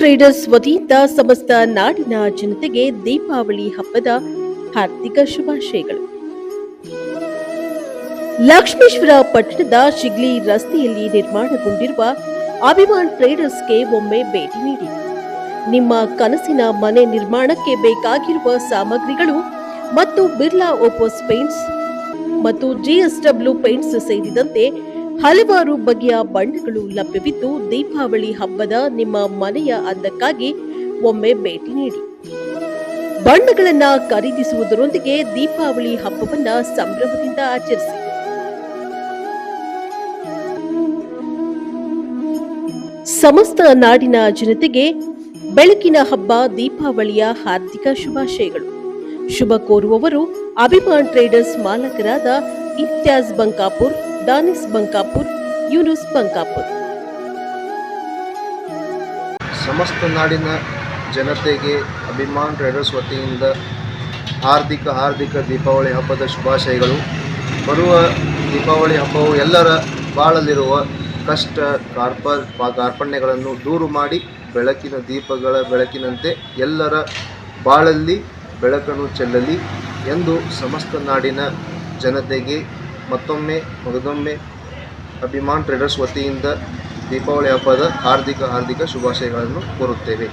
Traders ವತಿಯಿಂದ ಸಮಸ್ತ ನಾಡಿನ ಜನತೆಗೆ ದೀಪಾವಳಿ ಹಬ್ಬದ ಹಾರ್ದಿಕ ಶುಭಾಶಯಗಳು. ಲಕ್ಷ್ಮೇಶ್ವರ ಪಟ್ಟಣದ ಶಿಗ್ಲಿ ರಸ್ತೆಯಲ್ಲಿ ನಿರ್ಮಾಣಗೊಂಡಿರುವ ಅಭಿಮಾನ್ ಟ್ರೇಡರ್ಸ್ಗೆ ಒಮ್ಮೆ ಭೇಟಿ ನೀಡಿ ನಿಮ್ಮ ಕನಸಿನ ಮನೆ ನಿರ್ಮಾಣಕ್ಕೆ ಬೇಕಾಗಿರುವ ಸಾಮಗ್ರಿಗಳು ಮತ್ತು ಬಿರ್ಲಾ ಓಪೋಸ್ ಪೇಂಟ್ಸ್ ಮತ್ತು ಜಿಎಸ್ಡಬ್ಲ್ಯೂ ಪೇಂಟ್ಸ್ ಸೇರಿದಂತೆ ಹಲವಾರು ಬಗೆಯ ಬಣ್ಣಗಳು ಲಭ್ಯವಿದ್ದು, ದೀಪಾವಳಿ ಹಬ್ಬದ ನಿಮ್ಮ ಮನೆಯ ಅಂದಕ್ಕಾಗಿ ಒಮ್ಮೆ ಭೇಟಿ ನೀಡಿ. ಬಣ್ಣಗಳನ್ನ ಖರೀದಿಸುವುದರೊಂದಿಗೆ ದೀಪಾವಳಿ ಹಬ್ಬವನ್ನ ಸಂಭ್ರಮದಿಂದ ಆಚರಿಸಿ. ಸಮಸ್ತ ನಾಡಿನ ಜನತೆಗೆ ಬೆಳಕಿನ ಹಬ್ಬ ದೀಪಾವಳಿಯ ಹಾರ್ದಿಕ ಶುಭಾಶಯಗಳು. ಶುಭ ಕೋರುವವರು ಅಭಿಮಾನ್ ಟ್ರೇಡರ್ಸ್ ಮಾಲಕರಾದ ಇಮ್ತಿಯಾಜ್ ಬಂಕಾಪುರ್, ದಾನಿಸ್ ಬಂಕಾಪುರ್, ಯೂನುಸ್ ಬಂಕಾಪುರ್. ಸಮಸ್ತ ನಾಡಿನ ಜನತೆಗೆ ಅಭಿಮಾನ್ ಟ್ರೇಡರ್ಸ್ ವತಿಯಿಂದ ಹಾರ್ದಿಕ ದೀಪಾವಳಿ ಹಬ್ಬದ ಶುಭಾಶಯಗಳು. ಬರುವ ದೀಪಾವಳಿ ಹಬ್ಬವು ಎಲ್ಲರ ಬಾಳಲಿರುವ ಕಷ್ಟ ಕಾರ್ಪಣ್ಯಗಳನ್ನು ದೂರು ಮಾಡಿ ಬೆಳಕಿನ ದೀಪಗಳ ಬೆಳಕಿನಂತೆ ಎಲ್ಲರ ಬಾಳಲ್ಲಿ ಬೆಳಕನ್ನು ಚೆಲ್ಲಲಿ ಎಂದು ಸಮಸ್ತ ನಾಡಿನ ಜನತೆಗೆ ಮಗದೊಮ್ಮೆ ಅಭಿಮಾನ್ ಟ್ರೇಡರ್ಸ್ ವತಿಯಿಂದ ದೀಪಾವಳಿ ಹಬ್ಬದ ಹಾರ್ದಿಕ ಶುಭಾಶಯಗಳನ್ನು ಕೋರುತ್ತೇವೆ.